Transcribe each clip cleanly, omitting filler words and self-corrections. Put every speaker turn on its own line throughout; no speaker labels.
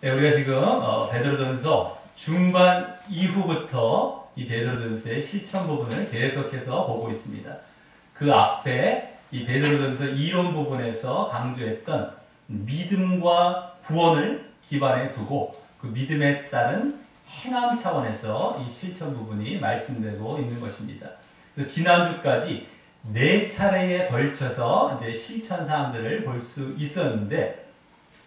네, 우리가 지금 베드로전서 중반 이후부터 이 베드로전서의 실천 부분을 계속해서 보고 있습니다. 그 앞에 이 베드로전서 이론 부분에서 강조했던 믿음과 구원을 기반에 두고 그 믿음에 따른 행함 차원에서 이 실천 부분이 말씀되고 있는 것입니다. 그래서 지난주까지 4차례에 걸쳐서 이제 실천 사항들을 볼 수 있었는데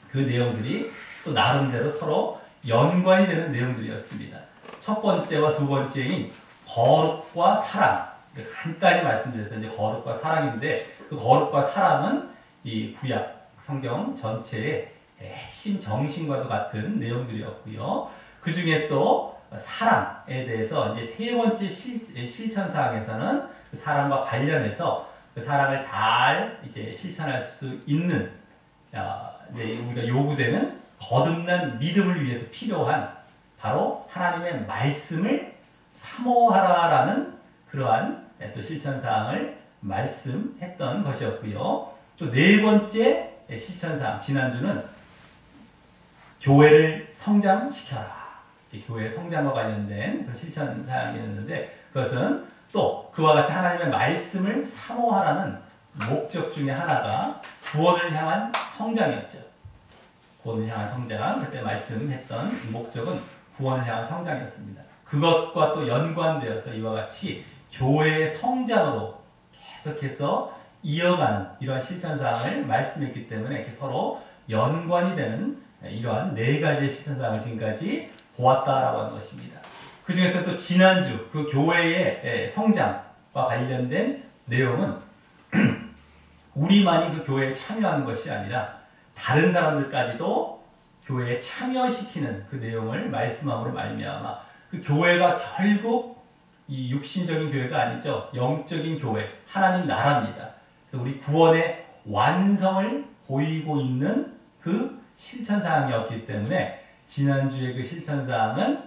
그 내용들이 또 나름대로 서로 연관이 되는 내용들이었습니다. 첫 번째와 두 번째인 거룩과 사랑. 간단히 말씀드려서 이제 거룩과 사랑인데 그 거룩과 사랑은 이 구약 성경 전체의 핵심 정신과도 같은 내용들이었고요. 그 중에 또 사랑에 대해서 이제 세 번째 실천 사항에서는 그 사랑과 관련해서 그 사랑을 잘 이제 실천할 수 있는 우리가 요구되는 거듭난 믿음을 위해서 필요한 바로 하나님의 말씀을 사모하라라는 그러한 또 실천사항을 말씀했던 것이었고요. 또 네 번째 실천사항, 지난주는 교회를 성장시켜라. 이제 교회 성장과 관련된 그런 실천사항이었는데 그것은 또 그와 같이 하나님의 말씀을 사모하라는 목적 중에 하나가 구원을 향한 성장이었죠. 구원을 향한 성장, 그때 말씀했던 목적은 구원을 향한 성장이었습니다. 그것과 또 연관되어서 이와 같이 교회의 성장으로 계속해서 이어가는 이러한 실천사항을 말씀했기 때문에 이렇게 서로 연관이 되는 이러한 4가지의 실천사항을 지금까지 보았다라고 하는 것입니다. 그 중에서 또 지난주 그 교회의 성장과 관련된 내용은 우리만이 그 교회에 참여하는 것이 아니라 다른 사람들까지도 교회에 참여시키는 그 내용을 말씀함으로 말미암아 그 교회가 결국 이 육신적인 교회가 아니죠. 영적인 교회, 하나님 나라입니다. 그래서 우리 구원의 완성을 보이고 있는 그 실천사항이었기 때문에 지난주의 그 실천사항은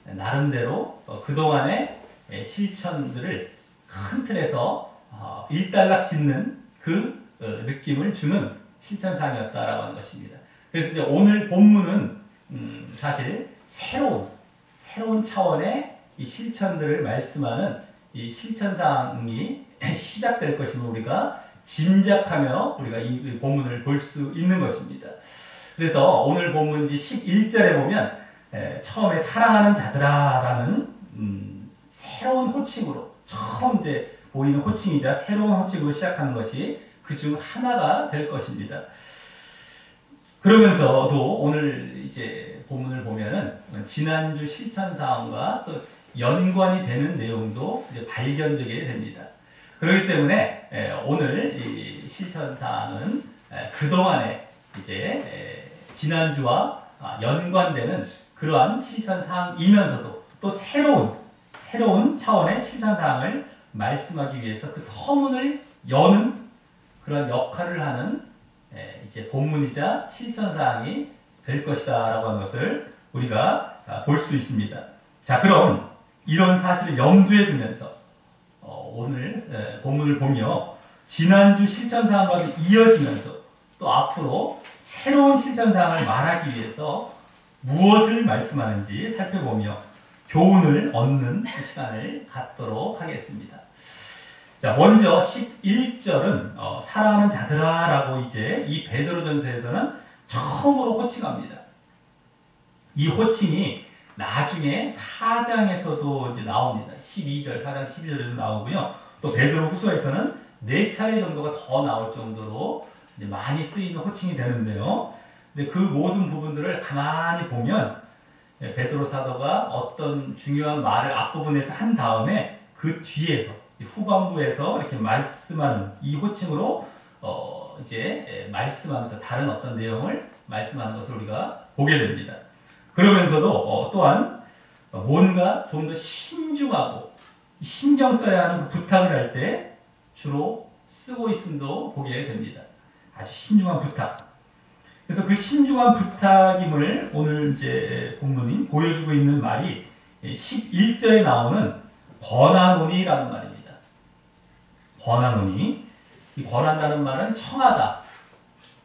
나름대로 그동안의 실천들을 큰 틀에서 일단락 짓는 그 느낌을 주는 실천사항이었다라고 하는 것입니다. 그래서 이제 오늘 본문은 사실 새로운 차원의 이 실천들을 말씀하는 이 실천사항이 시작될 것임을 우리가 짐작하며 우리가 이 본문을 볼 수 있는 것입니다. 그래서 오늘 본문 11절에 보면 처음에 사랑하는 자들아라는 새로운 호칭으로 처음 이제 보이는 호칭이자 새로운 호칭으로 시작하는 것이 그중 하나가 될 것입니다. 그러면서도 오늘 이제 본문을 보면은 지난주 실천사항과 또 연관이 되는 내용도 이제 발견되게 됩니다. 그렇기 때문에 오늘 이 실천사항은 그동안에 이제 지난주와 연관되는 그러한 실천사항이면서도 또 새로운 차원의 실천사항을 말씀하기 위해서 그 서문을 여는 그런 역할을 하는 이제 본문이자 실천사항이 될 것이다 라고 하는 것을 우리가 볼 수 있습니다. 자, 그럼 이런 사실을 염두에 두면서 오늘 본문을 보며 지난주 실천사항과도 이어지면서 또 앞으로 새로운 실천사항을 말하기 위해서 무엇을 말씀하는지 살펴보며 교훈을 얻는 시간을 갖도록 하겠습니다. 자, 먼저 11절은 사랑하는 자들아 라고 이제 이 베드로전서에서는 처음으로 호칭합니다. 이 호칭이 나중에 4장에서도 이제 나옵니다. 12절, 4장 12절에도 나오고요. 또 베드로 후서에서는 4차례 정도가 더 나올 정도로 이제 많이 쓰이는 호칭이 되는데요. 근데 그 모든 부분들을 가만히 보면 베드로 사도가 어떤 중요한 말을 앞부분에서 한 다음에 그 뒤에서 후반부에서 이렇게 말씀하는 이 호칭으로 이제 말씀하면서 다른 어떤 내용을 말씀하는 것을 우리가 보게 됩니다. 그러면서도 또한 뭔가 좀 더 신중하고 신경 써야 하는 부탁을 할 때 주로 쓰고 있음도 보게 됩니다. 아주 신중한 부탁. 그래서 그 신중한 부탁임을 오늘 이제 본문이 보여주고 있는 말이 11절에 나오는 권하노니라는 말입니다. 권하노니. 이 권한다는 말은 청하다,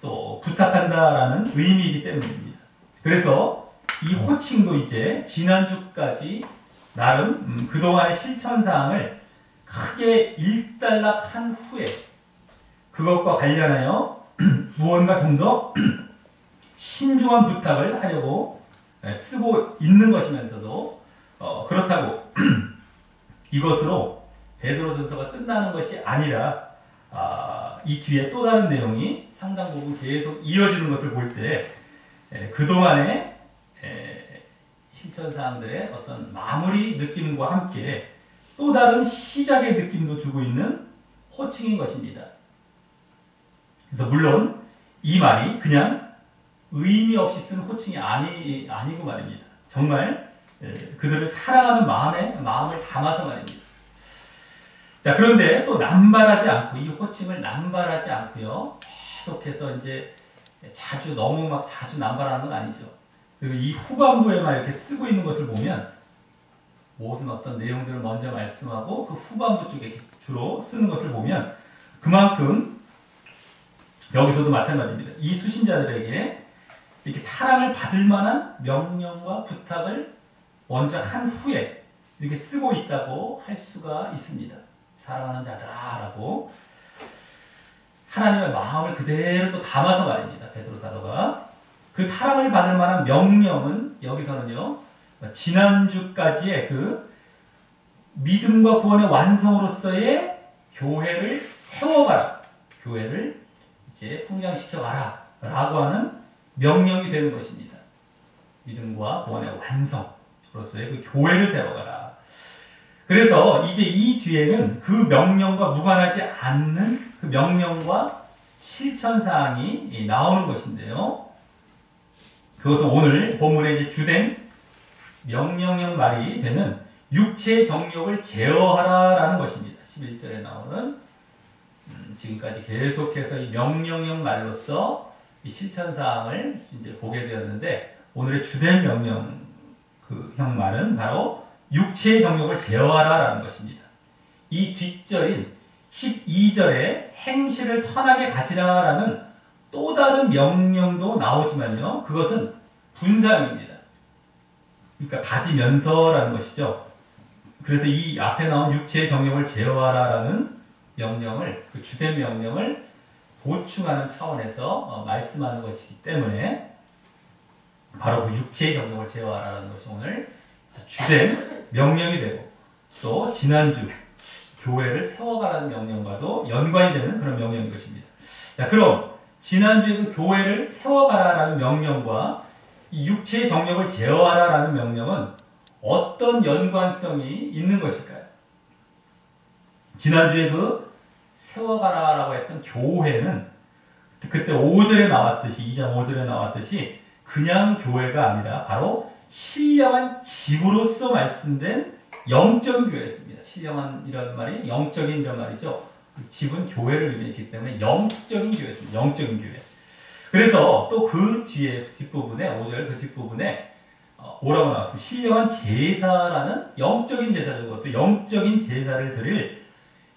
또 부탁한다라는 의미이기 때문입니다. 그래서 이 호칭도 이제 지난주까지 나름 그동안의 실천사항을 크게 일단락한 후에 그것과 관련하여 무언가 좀 더 신중한 부탁을 하려고 쓰고 있는 것이면서도 그렇다고 이것으로 베드로전서가 끝나는 것이 아니라 이 뒤에 또 다른 내용이 상당 부분 계속 이어지는 것을 볼 때 그동안의 실천사항들의 어떤 마무리 느낌과 함께 또 다른 시작의 느낌도 주고 있는 호칭인 것입니다. 그래서 물론 이 말이 그냥 의미 없이 쓴 호칭이 아니고 말입니다. 정말 그들을 사랑하는 마음을 담아서 말입니다. 자, 그런데 또 남발하지 않고, 이 호칭을 남발하지 않고요. 계속해서 이제 너무 자주 남발하는 건 아니죠. 그리고 이 후반부에만 이렇게 쓰고 있는 것을 보면 모든 어떤 내용들을 먼저 말씀하고 그 후반부 쪽에 주로 쓰는 것을 보면 그만큼 여기서도 마찬가지입니다. 이 수신자들에게 이렇게 사랑을 받을 만한 명령과 부탁을 먼저 한 후에 이렇게 쓰고 있다고 할 수가 있습니다. 사랑하는 자들아 라고 하나님의 마음을 그대로 또 담아서 말입니다. 베드로 사도가 그 사랑을 받을 만한 명령은 여기서는요 지난주까지의 그 믿음과 구원의 완성으로서의 교회를 세워가라, 교회를 이제 성장시켜가라 라고 하는 명령이 되는 것입니다. 믿음과 구원의 완성으로서의 그 교회를 세워가라. 그래서 이제 이 뒤에는 그 명령과 무관하지 않는 그 명령과 실천사항이 나오는 것인데요. 그것은 오늘 본문의 이제 주된 명령형 말이 되는 육체의 정욕을 제어하라 라는 것입니다. 11절에 나오는 지금까지 계속해서 이 명령형 말로서 이 실천사항을 이제 보게 되었는데 오늘의 주된 명령형 말은 바로 육체의 정욕을 제어하라 라는 것입니다. 이 뒷절인 12절에 행실을 선하게 가지라 라는 또 다른 명령도 나오지만요. 그것은 분사형입니다. 그러니까 가지면서라는 것이죠. 그래서 이 앞에 나온 육체의 정욕을 제어하라 라는 명령을, 그 주된 명령을 보충하는 차원에서 말씀하는 것이기 때문에 바로 그 육체의 정욕을 제어하라는 것이 오늘 주된 명령이 되고 또 지난주 교회를 세워가라는 명령과도 연관이 되는 그런 명령인 것입니다. 자, 그럼 지난주에 그 교회를 세워가라라는 명령과 이 육체의 정욕을 제어하라라는 명령은 어떤 연관성이 있는 것일까요? 지난주에 그 세워가라라고 했던 교회는 그때 5절에 나왔듯이 2장 5절에 나왔듯이 그냥 교회가 아니라 바로 신령한 집으로서 말씀된 영적인 교회였습니다. 신령한 이런 말이 영적인 이런 말이죠. 집은 교회를 의미했기 때문에 영적인 교회였습니다. 영적인 교회. 그래서 또 그 뒤에 뒷부분에 5절 그 뒷부분에 뭐라고 나왔습니다. 신령한 제사라는 영적인 제사죠. 그것도 영적인 제사를 드릴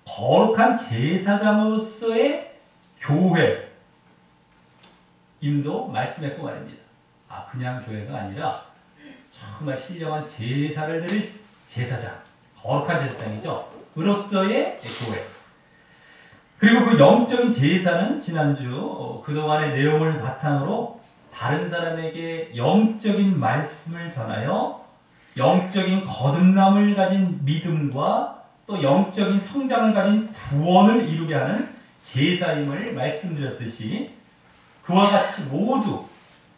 거룩한 제사장으로서의 교회임도 말씀했고 말입니다. 그냥 교회가 아니라 정말 신령한 제사를 드릴 제사장, 거룩한 제사장이죠. 으로서의 교회. 그리고 그 영적인 제사는 지난주 그동안의 내용을 바탕으로 다른 사람에게 영적인 말씀을 전하여 영적인 거듭남을 가진 믿음과 또 영적인 성장을 가진 구원을 이루게 하는 제사임을 말씀드렸듯이 그와 같이 모두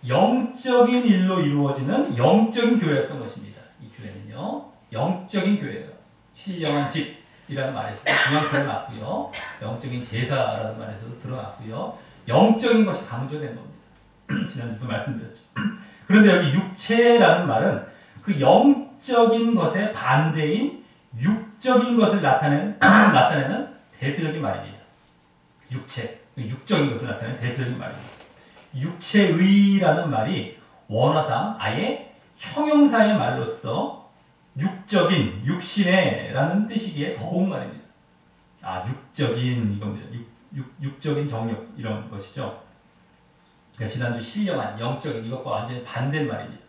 영적인 일로 이루어지는 영적인 교회였던 것입니다. 이 교회는요. 영적인 교회예요. 신령한 집이라는 말에서도 그냥 드러났고요. 영적인 제사라는 말에서도 드러났고요. 영적인 것이 강조된 겁니다. 지난주도 말씀드렸죠. 그런데 여기 육체라는 말은 그 영적인 것의 반대인 육적인 것을 나타내는 대표적인 말입니다. 육적인 것을 나타내는 대표적인 말입니다. 육체의라는 말이 원어상 아예 형용사의 말로서 육적인, 육신의 라는 뜻이기에 더욱 말입니다. 육적인 이겁니다. 육적인 정욕 이런 것이죠. 그러니까 지난주 신령한 영적인 이것과 완전히 반대인 말입니다.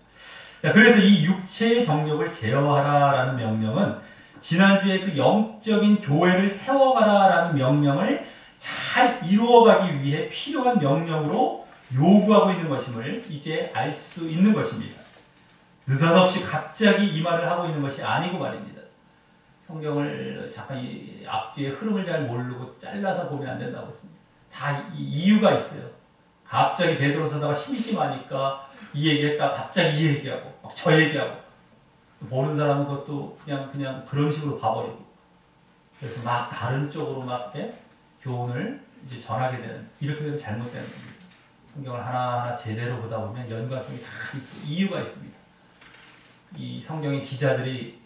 자, 그래서 이 육체의 정욕을 제어하라라는 명령은 지난주에 그 영적인 교회를 세워가라라는 명령을 잘 이루어가기 위해 필요한 명령으로 요구하고 있는 것임을 이제 알 수 있는 것입니다. 느닷없이 갑자기 이 말을 하고 있는 것이 아니고 말입니다. 성경을 잠깐 이 앞뒤의 흐름을 잘 모르고 잘라서 보면 안 된다고 했습니다. 다 이유가 있어요. 갑자기 베드로서다가 심심하니까 이 얘기했다가 갑자기 이 얘기하고 막 저 얘기하고 보는 사람은 그것도 그냥 그런 식으로 봐버리고 그래서 막 다른 쪽으로 막 교훈을 이제 전하게 되는 이렇게 되면 잘못되는 겁니다. 성경을 하나하나 제대로 보다 보면 연관성이 다 이유가 있습니다. 이 성경의 기자들이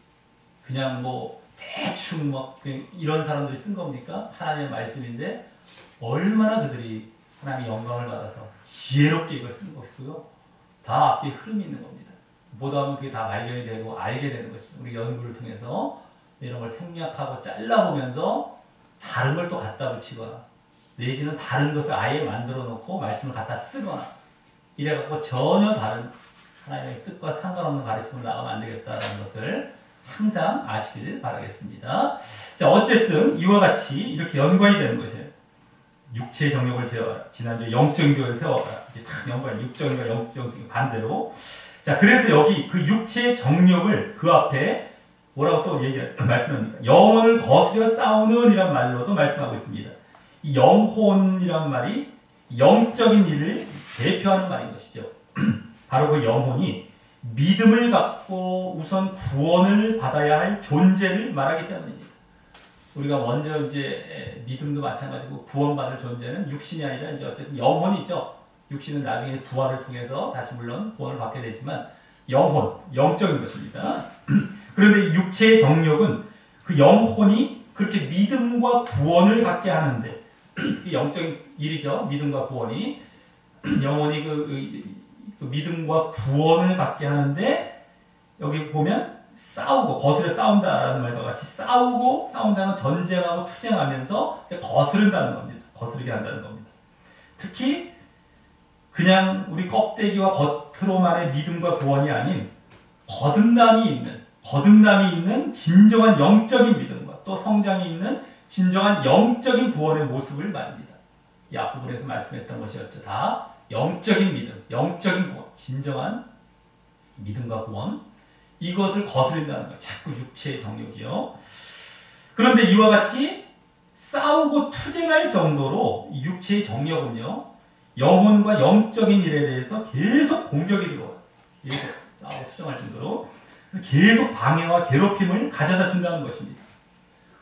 그냥 뭐 대충 뭐 이런 사람들이 쓴 겁니까? 하나님의 말씀인데 얼마나 그들이 하나님의 영광을 받아서 지혜롭게 이걸 쓴 것이고요. 다 앞뒤에 흐름이 있는 겁니다. 보다 보면 그게 다 발견이 되고 알게 되는 것이죠. 우리 연구를 통해서 이런 걸 생략하고 잘라보면서 다른 걸 또 갖다 붙이거나 내지는 다른 것을 아예 만들어 놓고 말씀을 갖다 쓰거나 이래갖고 전혀 다른 하나님의 뜻과 상관없는 가르침을 나가면 안 되겠다는 것을 항상 아시길 바라겠습니다. 자, 어쨌든 이와 같이 이렇게 연관이 되는 것이에요. 육체의 정욕을 제어하라. 지난주에 영적인 교회를 세워가라. 이게 다 연관, 육적인과 영적인 반대로. 자, 그래서 여기 그 육체의 정욕을 그 앞에 뭐라고 또 말씀합니까? 영혼을 거스려 싸우는 이란 말로도 말씀하고 있습니다. 이 영혼이란 말이 영적인 일을 대표하는 말인 것이죠. 바로 그 영혼이 믿음을 갖고 우선 구원을 받아야 할 존재를 말하기 때문입니다. 우리가 먼저 이제 믿음도 마찬가지고 구원받을 존재는 육신이 아니라 이제 어쨌든 영혼이죠. 육신은 나중에 부활을 통해서 다시 물론 구원을 받게 되지만 영혼, 영적인 것입니다. 그런데 육체의 정욕은 그 영혼이 그렇게 믿음과 구원을 갖게 하는데 영적인 일이죠. 믿음과 구원이 영혼이 그 믿음과 구원을 갖게 하는데 여기 보면 싸우고 거스려 싸운다라는 말과 같이 싸우고 싸운다는 전쟁하고 투쟁하면서 거스른다는 겁니다. 거스르게 한다는 겁니다. 특히 그냥 우리 껍데기와 겉으로만의 믿음과 구원이 아닌 거듭남이 있는 진정한 영적인 믿음과 또 성장이 있는 진정한 영적인 구원의 모습을 말입니다. 이 앞부분에서 말씀했던 것이었죠. 다 영적인 믿음, 영적인 구원, 진정한 믿음과 구원 이것을 거스린다는 거예요. 자꾸 육체의 정욕이요. 그런데 이와 같이 싸우고 투쟁할 정도로 육체의 정욕은요. 영혼과 영적인 일에 대해서 계속 공격이 들어와요. 계속 싸우고 투쟁할 정도로 계속 방해와 괴롭힘을 가져다 준다는 것입니다.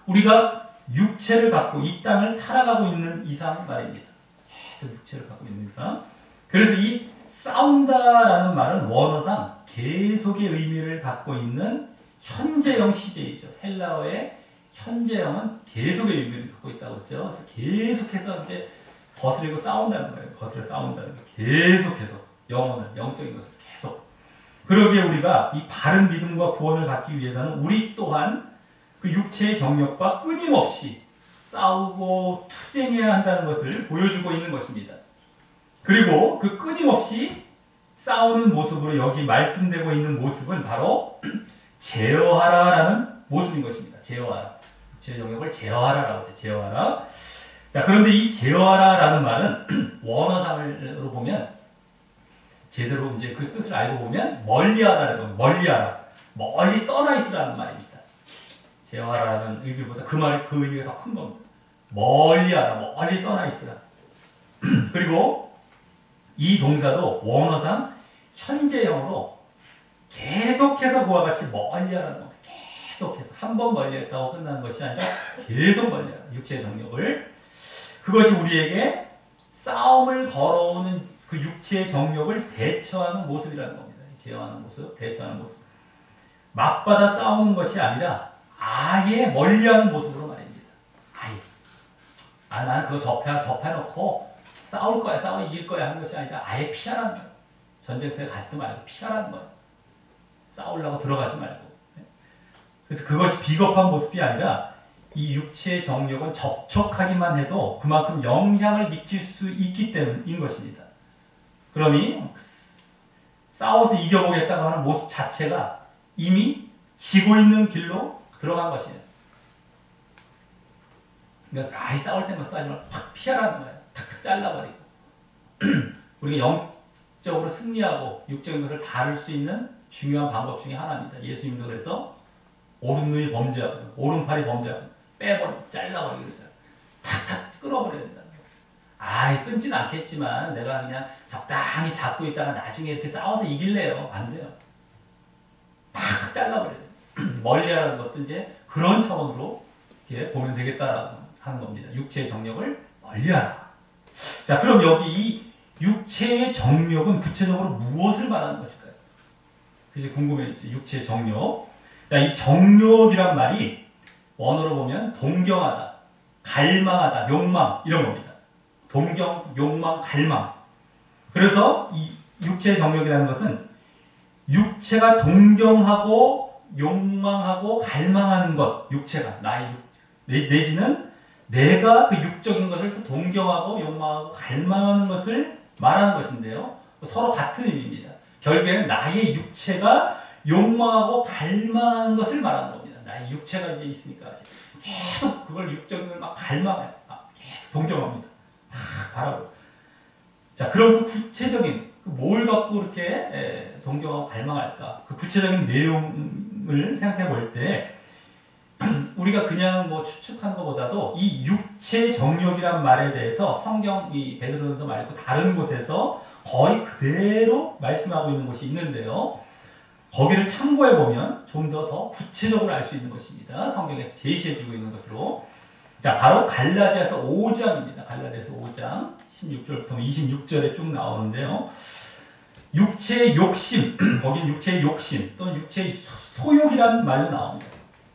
우리가 육체를 갖고 이 땅을 살아가고 있는 이상 말입니다. 계속 육체를 갖고 있는 이상. 그래서 이 싸운다라는 말은 원어상 계속의 의미를 갖고 있는 현재형 시제이죠. 헬라어의 현재형은 계속의 의미를 갖고 있다고 했죠. 그래서 계속해서 이제 거스리고 싸운다는 거예요. 거스려 싸운다는 거. 계속해서 영혼을, 영적인 것을 계속. 그러기에 우리가 이 바른 믿음과 구원을 갖기 위해서는 우리 또한 그 육체의 정욕과 끊임없이 싸우고 투쟁해야 한다는 것을 보여주고 있는 것입니다. 그리고 그 끊임없이 싸우는 모습으로 여기 말씀되고 있는 모습은 바로 제어하라라는 모습인 것입니다. 제어하라. 육체의 정욕을 제어하라라고 하죠. 제어하라. 자, 그런데 이 제어하라라는 말은 원어상으로 보면 제대로 이제 그 뜻을 알고 보면 멀리하라는 겁니다. 멀리하라. 멀리 떠나 있으라는 말입니다. 제어하라는 의미보다 그 의미가 더 큰 겁니다. 멀리하라. 멀리 떠나 있으라. 그리고 이 동사도 원어상 현재형으로 계속해서 그와 같이 멀리하라는 겁니다. 계속해서 한 번 멀리했다고 끝나는 것이 아니라 계속 멀리하라. 육체의 정욕을. 그것이 우리에게 싸움을 걸어오는 그 육체의 정욕을 대처하는 모습이라는 겁니다. 제어하는 모습, 대처하는 모습. 맞받아 싸우는 것이 아니라 아예 멀리하는 모습으로 말입니다. 아예. 나는 그거 접해놓고 싸울 거야, 이길 거야 하는 것이 아니라 아예 피하라는 거예요. 전쟁터에 가지도 말고 피하라는 거예요. 싸우려고 들어가지 말고. 그래서 그것이 비겁한 모습이 아니라 이 육체의 정욕은 접촉하기만 해도 그만큼 영향을 미칠 수 있기 때문인 것입니다. 그러니 싸워서 이겨보겠다고 하는 모습 자체가 이미 지고 있는 길로 들어간 것이에요. 그러니까 아예 싸울 생각도 하지 말고 확 피하라는 거예요. 탁탁 잘라버리고. 우리가 영적으로 승리하고 육적인 것을 다룰 수 있는 중요한 방법 중에 하나입니다. 예수님도 그래서 오른눈이 범죄하고 오른팔이 범죄하고 빼버리고 잘라버리고 그러잖아요. 탁탁 끌어버려야 된다. 아이 끊진 않겠지만 내가 그냥 적당히 잡고 있다가 나중에 이렇게 싸워서 이길래요. 안 돼요. 팍 잘라버려야 돼요. 멀리하는 것도 이제 그런 차원으로 이렇게 보면 되겠다라고 하는 겁니다. 육체의 정력을 멀리하라. 자, 그럼 여기 이 육체의 정력은 구체적으로 무엇을 말하는 것일까요? 그게 궁금해지죠. 육체의 정력. 자, 이 정력이란 말이 원어로 보면 동경하다, 갈망하다, 욕망 이런 겁니다. 동경, 욕망, 갈망. 그래서 이 육체의 정력이라는 것은 육체가 동경하고 욕망하고 갈망하는 것, 육체가 나의 내지는 내가 그 육적인 것을 또 동경하고 욕망하고 갈망하는 것을 말하는 것인데요. 서로 같은 의미입니다. 결국에는 나의 육체가 욕망하고 갈망하는 것을 말하는 겁니다. 나의 육체가 이제 있으니까 계속 그걸 육적인 걸 막 갈망해요. 계속 동경합니다. 바라고. 자, 그럼 그 구체적인 뭘 갖고 이렇게 동경하고 갈망할까? 그 구체적인 내용을 생각해 볼 때 우리가 그냥 뭐 추측하는 것보다도 이 육체 정욕이란 말에 대해서 성경 이 베드로전서 말고 다른 곳에서 거의 그대로 말씀하고 있는 곳이 있는데요. 거기를 참고해 보면 좀 더 구체적으로 알 수 있는 것입니다. 성경에서 제시해주고 있는 것으로. 자, 바로 갈라디아서 5장입니다. 갈라디아서 5장 16절부터 26절에 쭉 나오는데요. 육체의 욕심, 거긴 육체의 욕심 또는 육체의 소욕이라는 말로 나옵니다.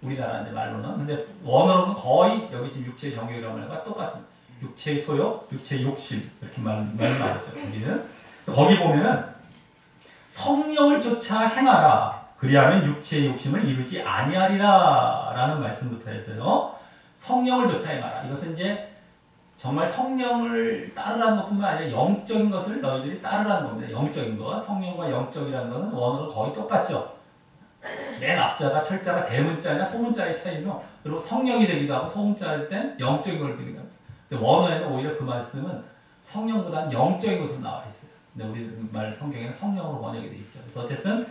우리나라 말로는. 근데 원어로는 거의 여기 지금 육체의 정욕이라는 말과 똑같습니다. 육체의 소욕, 육체의 욕심 이렇게 말하죠. 거기는. 거기 보면은 성령을 쫓아 행하라. 그리하면 육체의 욕심을 이루지 아니하리라 라는 말씀부터 해서요. 성령을 쫓아 행하라. 이것은 이제 정말 성령을 따르라는 것뿐만 아니라 영적인 것을 너희들이 따르라는 겁니다. 영적인 것. 성령과 영적이라는 것은 원어로 거의 똑같죠. 맨 앞자가 철자가 대문자냐 소문자의 차이로 그리고 성령이 되기도 하고 소문자일 땐 영적인 걸 되기도 합니다. 근데 원어에는 오히려 그 말씀은 성령보다는 영적인 것으로 나와 있어요. 근데 우리 말 성경에는 성령으로 번역이 되어 있죠. 그래서 어쨌든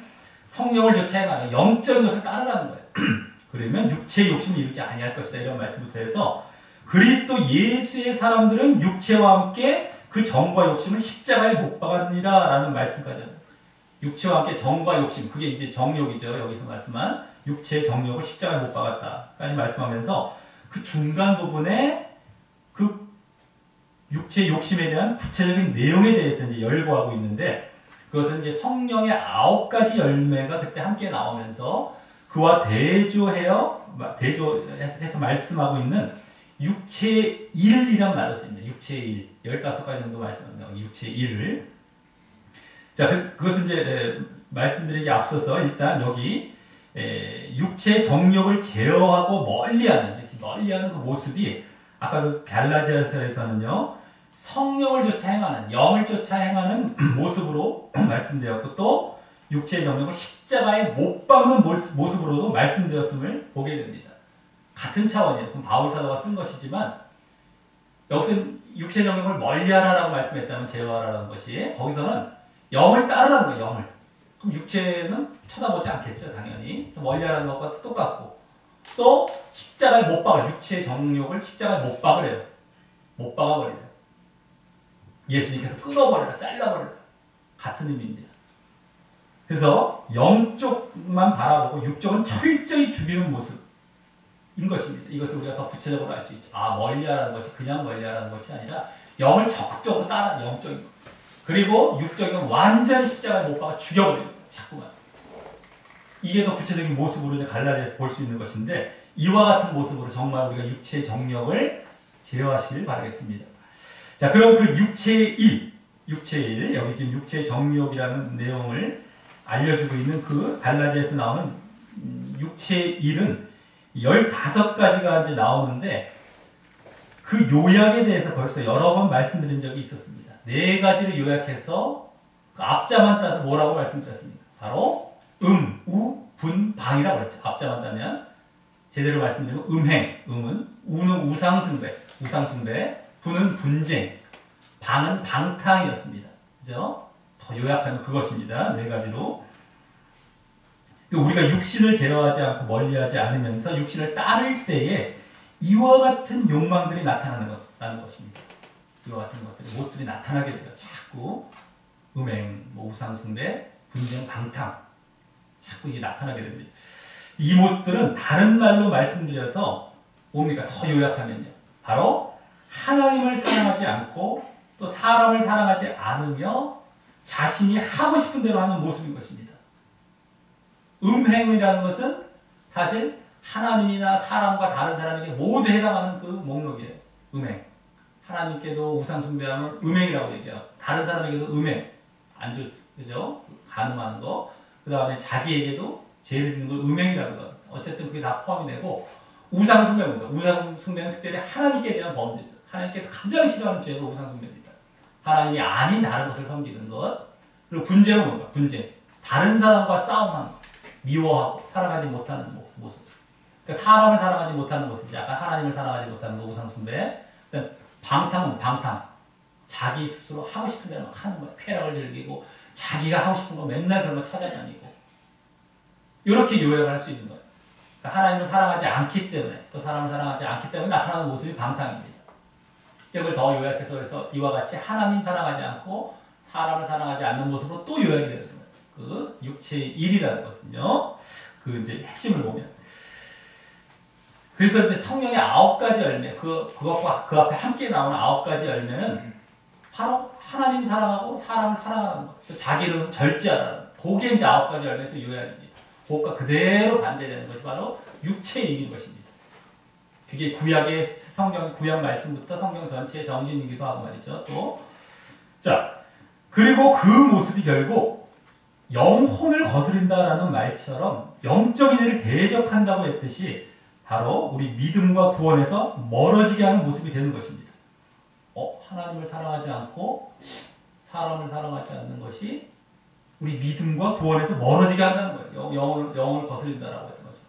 성령을 쫓아야 하는 영적인 것을 따르라는 거예요. 그러면 육체의 욕심을 이루지 아니할 것이다 이런 말씀부터 해서 그리스도 예수의 사람들은 육체와 함께 그 정과 욕심을 십자가에 못 박았느니라 라는 말씀까지 합니다. 육체와 함께 정과 욕심, 그게 이제 정욕이죠. 여기서 말씀한 육체의 정욕을 십자가에 못 박았다까지 말씀하면서 그 중간 부분에 그 육체의 욕심에 대한 구체적인 내용에 대해서 이제 열거하고 있는데 그것은 이제 성령의 9가지 열매가 그때 함께 나오면서 그와 대조해서 말씀하고 있는 육체의 일이란 말로 쓰입니다. 육체의 일. 15가지 정도 말씀합니다. 육체의 일을. 자, 그것은 이제 말씀드리기 앞서서 일단 여기 육체의 정욕을 제어하고 멀리하는 그 모습이 아까 그 갈라디아서에서는요. 성령을 쫓아 행하는, 영을 쫓아 행하는 모습으로 말씀되었고 또 육체의 정욕을 십자가에 못 박는 모습으로도 말씀되었음을 보게 됩니다. 같은 차원이에요. 그럼 바울 사도가 쓴 것이지만 여기서 육체의 정욕을 멀리하라라고 말씀했다면 제어하라는 것이 거기서는 영을 따르라는 거예요. 영을. 그럼 육체는 쳐다보지 않겠죠. 당연히. 멀리하라는 것과 똑같고 또 십자가에 못 박아. 육체의 정욕을 십자가에 못 박으래요. 못 박아버리래요. 예수님께서 끊어버리라. 잘라버리라. 같은 의미입니다. 그래서 영쪽만 바라보고 육쪽은 철저히 죽이는 모습인 것입니다. 이것을 우리가 더 구체적으로 알 수 있죠. 멀리하라는 것이 그냥 멀리하라는 것이 아니라 영을 적극적으로 따라 영적인 것. 그리고 육적인 건 완전히 십자가에 못 박아 죽여버려요. 자꾸만. 이게 더 구체적인 모습으로 이제 갈라디아에서 볼 수 있는 것인데 이와 같은 모습으로 정말 우리가 육체의 정력을 제어하시길 바라겠습니다. 자, 그럼 그 육체의 일, 여기 지금 육체의 정력이라는 내용을 알려주고 있는 그 갈라디아에서 나오는 육체의 일은 15가지가 이제 나오는데 그 요약에 대해서 벌써 여러 번 말씀드린 적이 있었습니다. 4가지를 요약해서 그 앞자만 따서 뭐라고 말씀드렸습니까? 바로 우, 분, 방이라고 했죠. 앞자만 따면 제대로 말씀드리면 음행, 음은 우는 우상숭배, 우상숭배, 분은 분쟁, 방은 방탕이었습니다. 그죠? 더 요약하면 그것입니다. 네 가지로. 우리가 육신을 제어하지 않고 멀리하지 않으면서 육신을 따를 때에 이와 같은 욕망들이 나타나는 것입니다. 이와 같은 것들이 모습들이 나타나게 돼요. 자꾸 음행, 우상숭배, 분쟁, 방탕 자꾸 이게 나타나게 됩니다. 이 모습들은 다른 말로 말씀드려서 뭡니까? 더 요약하면요. 바로 하나님을 사랑하지 않고 또 사람을 사랑하지 않으며 자신이 하고 싶은 대로 하는 모습인 것입니다. 음행이라는 것은 사실 하나님이나 사람과 다른 사람에게 모두 해당하는 그 목록이에요. 음행. 하나님께도 우상숭배하면 음행이라고 얘기해요. 다른 사람에게도 음행. 그죠? 간음하는 거. 그 다음에 자기에게도 죄를 짓는 걸 음행이라고 해요. 어쨌든 그게 다 포함이 되고, 우상숭배입니다. 우상숭배는 특별히 하나님께 대한 범죄죠. 하나님께서 가장 싫어하는 죄가 우상숭배입니다. 하나님이 아닌 다른 것을 섬기는 것. 그리고 분쟁은 뭔가? 분쟁. 다른 사람과 싸움하는 것. 미워하고 사랑하지 못하는 모습. 그러니까 사람을 사랑하지 못하는 모습. 약간 하나님을 사랑하지 못하는 거 우상숭배. 방탕은 방탕. 자기 스스로 하고 싶은 대로 막 하는 거야. 쾌락을 즐기고 자기가 하고 싶은 거 맨날 그런 거 찾아다니고. 이렇게 요약을 할 수 있는 거예요. 그러니까 하나님을 사랑하지 않기 때문에 또 사람을 사랑하지 않기 때문에 나타나는 모습이 방탕입니다. 이걸 더 요약해서 그래서 이와 같이 하나님 사랑하지 않고 사람을 사랑하지 않는 모습으로 또 요약이 되었습니다. 그 육체의 일이라는 것은요. 그 이제 핵심을 보면. 그래서 이제 성령의 9가지 열매, 그것과 그 앞에 함께 나오는 9가지 열매는 바로 하나님 사랑하고 사람을 사랑하는 것, 또 자기를 절제하라는 것. 그게 이제 9가지 열매도 요약입니다. 그것과 그대로 반대되는 것이 바로 육체의 일인 것입니다. 그게 구약의 구약 말씀부터 성경 전체의 정신이기도 하고 말이죠. 또, 자, 그리고 그 모습이 결국 영혼을 거스린다라는 말처럼 영적인 일을 대적한다고 했듯이 바로 우리 믿음과 구원에서 멀어지게 하는 모습이 되는 것입니다. 하나님을 사랑하지 않고 사람을 사랑하지 않는 것이 우리 믿음과 구원에서 멀어지게 한다는 거예요. 영혼을 거스린다라고 했던 거죠.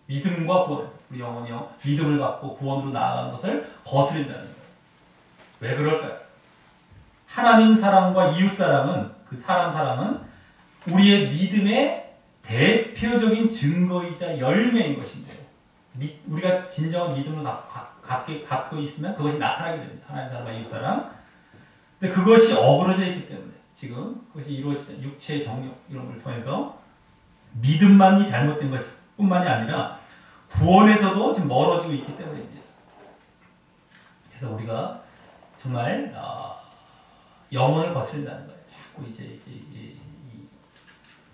믿음과 구원에서 우리 영혼이 믿음을 갖고 구원으로 나아가는 것을 거스린다는 거예요. 왜 그럴까요? 하나님 사랑과 이웃 사랑은 그 사람 사랑은 우리의 믿음의 대표적인 증거이자 열매인 것인데요. 우리가 진정한 믿음을 갖고 있으면 그것이 나타나게 됩니다. 하나님 사랑과 이웃 사랑. 근데 그것이 어그러져 있기 때문에 지금 그것이 이루어지죠. 육체의 정욕 이런 걸 통해서 믿음만이 잘못된 것뿐만이 아니라 구원에서도 지금 멀어지고 있기 때문입니다. 그래서 우리가 정말 영혼을 거스린다는 거예요. 자꾸 이제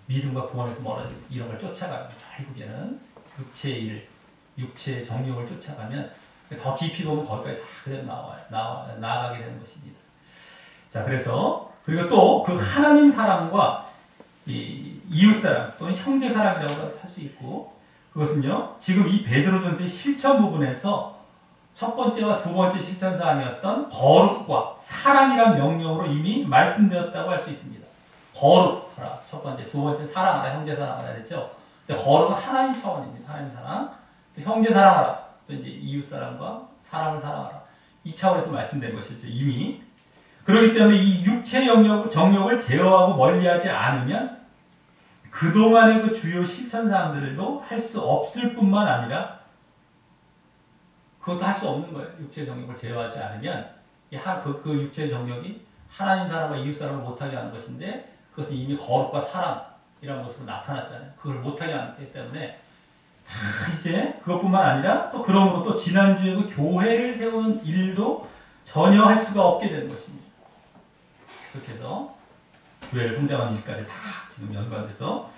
믿음과 구원에서 멀어지고 이런 걸 쫓아가면 결국에는 육체의 일, 육체의 정욕을 쫓아가면 더 깊이 보면 거기까지 다 그대로 나아가게 되는 것입니다. 자, 그래서 그리고 또 그 하나님 사랑과 이웃 사랑 또는 형제 사랑이라고 할 수 있고 그것은요 지금 이 베드로전서의 실천 부분에서 첫 번째와 두 번째 실천 사항이었던 거룩과 사랑이란 명령으로 이미 말씀되었다고 할 수 있습니다. 거룩하라 첫 번째, 두 번째 사랑하라 형제 사랑하라 했죠. 근데 거룩은 하나님 차원입니다. 하나님 사랑, 또 형제 사랑하라, 또 이제 이웃 사랑과 사람을 사랑하라 이 차원에서 말씀된 것이죠 이미. 그렇기 때문에 이 육체 정욕을 제어하고 멀리하지 않으면 그동안의 그 주요 실천사항들도 할 수 없을 뿐만 아니라 그것도 할 수 없는 거예요. 육체 정욕을 제어하지 않으면 그 육체 정욕이 하나님 사람과 이웃 사람을 못하게 하는 것인데 그것은 이미 거룩과 사랑이라는 모습으로 나타났잖아요. 그걸 못하게 하기 때문에 이제 그것뿐만 아니라 또 그러므로 또 지난주에 그 교회를 세우는 일도 전혀 할 수가 없게 되는 것입니다. 계속해서 교회를 성장하는 일까지 다 지금 연관돼서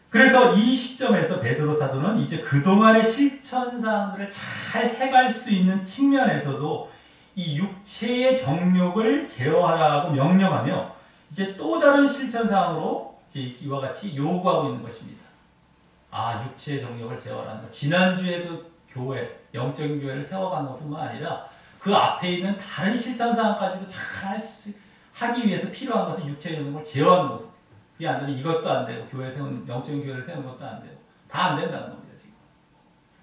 그래서 이 시점에서 베드로 사도는 이제 그동안의 실천사항들을 잘 해갈 수 있는 측면에서도 이 육체의 정욕을 제어하라고 명령하며 이제 또 다른 실천사항으로 이와 같이 요구하고 있는 것입니다. 육체의 정욕을 제어하라는 것. 지난주에 그 교회, 영적인 교회를 세워가는 것뿐만 아니라 그 앞에 있는 다른 실천사항까지도 잘 하기 위해서 필요한 것은 육체적인 걸 제어하는 모습. 그게 안 되면 이것도 안 되고 영적인 교회를 세우는 것도 안 되고 다 안 된다는 겁니다. 지금.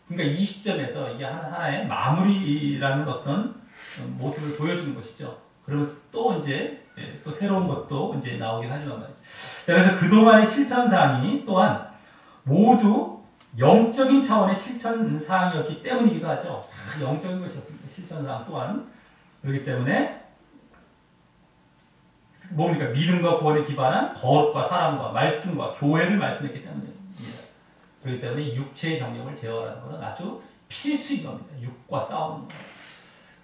그러니까 이 시점에서 이게 하나의 마무리라는 어떤 모습을 보여주는 것이죠. 그러면서 또 이제 또 새로운 것도 이제 나오긴 하지만 말이죠. 그래서 그동안의 실천 사항이 또한 모두 영적인 차원의 실천 사항이었기 때문이기도 하죠. 다 영적인 것이었습니다. 실천 사항 또한. 그렇기 때문에 뭡니까? 믿음과 구원에 기반한 거룩과 사랑과 말씀과 교회를 말씀했기 때문입니다. 그렇기 때문에 육체의 정령을 제어하는 것은 아주 필수인 겁니다. 육과 싸우는 것.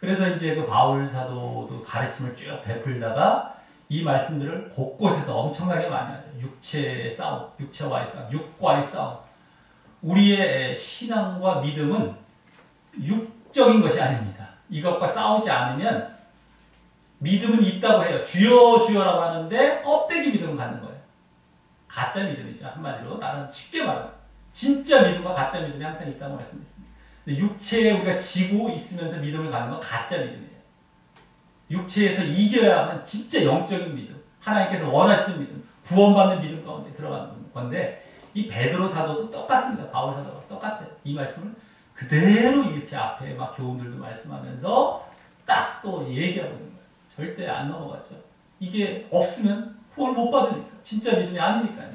그래서 이제 그 바울 사도도 가르침을 쭉 베풀다가 이 말씀들을 곳곳에서 엄청나게 많이 하죠. 육체의 싸움, 육체와의 싸움, 육과의 싸움. 우리의 신앙과 믿음은 육적인 것이 아닙니다. 이것과 싸우지 않으면 믿음은 있다고 해요. 주여 주여라고 하는데 껍데기 믿음을 갖는 거예요. 가짜 믿음이죠. 한마디로 나는 쉽게 말하면 진짜 믿음과 가짜 믿음이 항상 있다고 말씀드렸습니다. 근데 육체에 우리가 지고 있으면서 믿음을 갖는 건 가짜 믿음이에요. 육체에서 이겨야만 진짜 영적인 믿음, 하나님께서 원하시는 믿음, 구원받는 믿음 가운데 들어가는 건데 이 베드로 사도도 똑같습니다. 바울 사도가 똑같아요. 이 말씀을 그대로 이렇게 앞에 막 교우들도 말씀하면서 딱 또 얘기하고 있는 거예요. 절대 안 넘어갔죠. 이게 없으면 구원을 못 받으니까. 진짜 믿음이 아니니까요.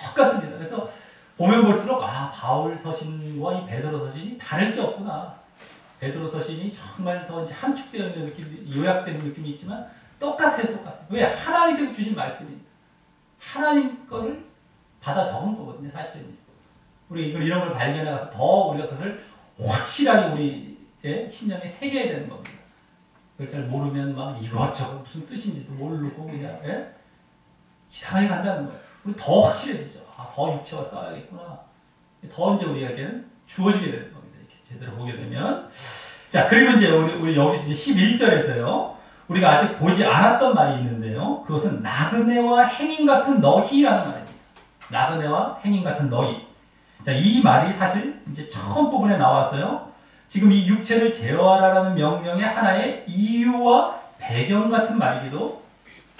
똑같습니다. 그래서 보면 볼수록 바울 서신과 이 베드로 서신이 다를 게 없구나. 베드로 서신이 정말 더 이제 함축되어 있는 느낌, 요약되는 느낌이 있지만 똑같아요. 왜? 하나님께서 주신 말씀입니다. 하나님 거를 받아 적은 거거든요. 사실은. 우리 이런 걸 발견해가서 더 우리가 그것을 확실하게 우리의 심령에 새겨야 되는 겁니다. 그걸 잘 모르면 막 이것저것 무슨 뜻인지도 모르고 그냥 이상하게 간다는 거예요. 우리 더 확실해지죠. 더 육체와 싸워야겠구나. 더 이제 우리에게는 주어지게 되는 겁니다. 이렇게 제대로 보게 되면. 자, 그리고 이제 우리 여기서 이제 11절에서요. 우리가 아직 보지 않았던 말이 있는데요. 그것은 나그네와 행인 같은 너희라는 말입니다. 나그네와 행인 같은 너희. 자, 이 말이 사실 이제 처음 부분에 나왔어요. 지금 이 육체를 제어하라는 명령의 하나의 이유와 배경 같은 말이기도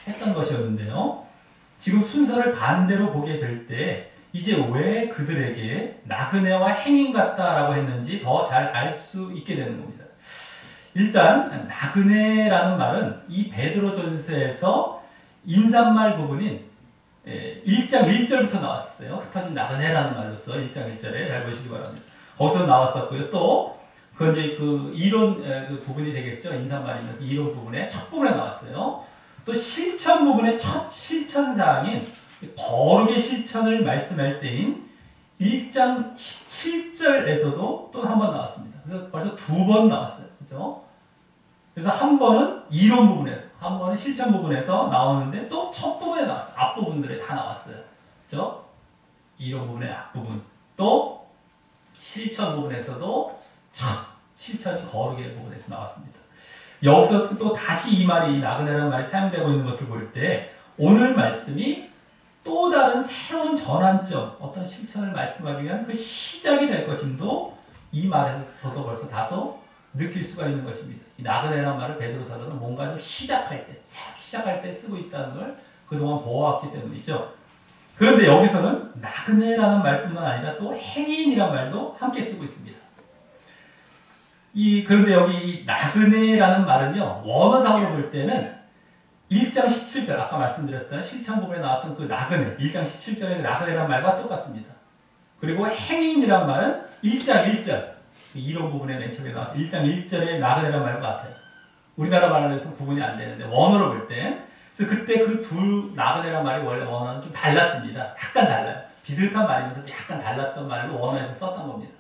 했던 것이었는데요. 지금 순서를 반대로 보게 될 때 이제 왜 그들에게 나그네와 행인 같다라고 했는지 더 잘 알 수 있게 되는 겁니다. 일단 나그네라는 말은 이 베드로전서에서 인사말 부분인 1장 1절부터 나왔었어요. 흩어진 나그네라는 말로써 1장 1절에 잘 보시기 바랍니다. 거기서 나왔었고요. 또 그건 이제 그 이론 그 부분이 되겠죠. 인사말이면서 이론 부분에 첫 부분에 나왔어요. 또 실천 부분의 첫 실천 사항인 거룩의 실천을 말씀할 때인 1장 17절에서도 또 한 번 나왔습니다. 그래서 벌써 두 번 나왔어요. 그죠? 그래서 한 번은 이론 부분에서, 한 번은 실천 부분에서 나오는데 또 첫 부분에 나왔어요. 앞부분들에 다 나왔어요. 그죠? 이론 부분의 앞부분. 또 실천 부분에서도 첫 실천이 거룩의 부분에서 나왔습니다. 여기서 또 다시 이 말이 나그네라는 말이 사용되고 있는 것을 볼 때 오늘 말씀이 또 다른 새로운 전환점, 어떤 실천을 말씀하기 위한 그 시작이 될 것임도 이 말에서도 벌써 다소 느낄 수가 있는 것입니다. 이 나그네라는 말을 베드로 사도는 뭔가 좀 시작할 때, 새롭게 시작할 때 쓰고 있다는 걸 그동안 보아왔기 때문이죠. 그런데 여기서는 나그네라는 말뿐만 아니라 또 행인이라는 말도 함께 쓰고 있습니다. 그런데 여기 나그네라는 말은요, 원어상으로 볼 때는 1장 17절, 아까 말씀드렸던 실천 부분에 나왔던 그 나그네, 1장 17절의 나그네라는 말과 똑같습니다. 그리고 행인이란 말은 1장 1절, 이론 부분에 맨 처음에 나왔던 1장 1절의 나그네라는 말과 같아요. 우리나라 말로서 구분이 안 되는데, 원어로 볼 때. 그래서 그때 그 두 나그네라는 말이 원래 원어는 좀 달랐습니다. 약간 달라요. 비슷한 말이면서 약간 달랐던 말로 원어에서 썼던 겁니다.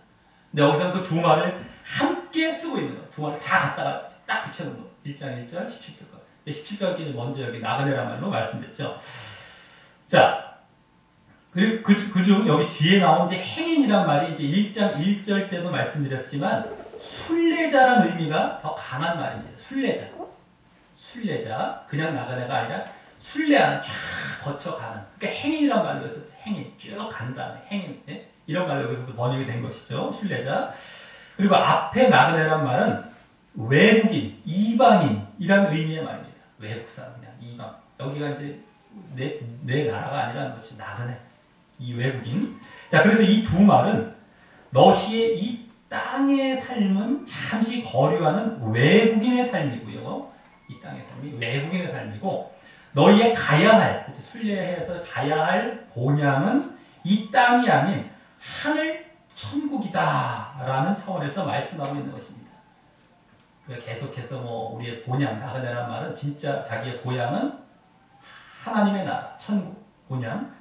근데 여기서는 그 두 말을 함께 쓰고 있는 거예요. 두 말을 다 갖다가 딱 붙여놓은 거예요. 1장 1절, 17절. 17절까지 먼저 여기 나그네란 말로 말씀드렸죠. 자, 그리고 그중 여기 뒤에 나온 이제 행인이란 말이 이제 1장 1절 때도 말씀드렸지만 순례자라는 의미가 더 강한 말입니다. 순례자. 그냥 나그네가 아니라 순례하는, 쫙 거쳐가는. 그러니까 행인이란 말로 해서 행인, 쭉 간다. 행인. 네? 이런 말로 여기서도 번역이 된 것이죠. 순례자. 그리고 앞에 나그네란 말은 외국인, 이방인이라는 의미의 말입니다. 외국 사람, 그냥 이방. 여기가 이제 내 나라가 아니라는 것이 나그네. 이 외국인. 자, 그래서 이 두 말은 너희의 이 땅의 삶은 잠시 거류하는 외국인의 삶이고요. 이 땅의 삶이 외국인의 삶이고, 너희의 가야 할, 순례해서 가야 할 본향은 이 땅이 아닌 하늘 천국이다 라는 차원에서 말씀하고 있는 것입니다. 그러니까 계속해서 우리의 본향, 나그네란 말은 진짜 자기의 고향은 하나님의 나라, 천국, 본향,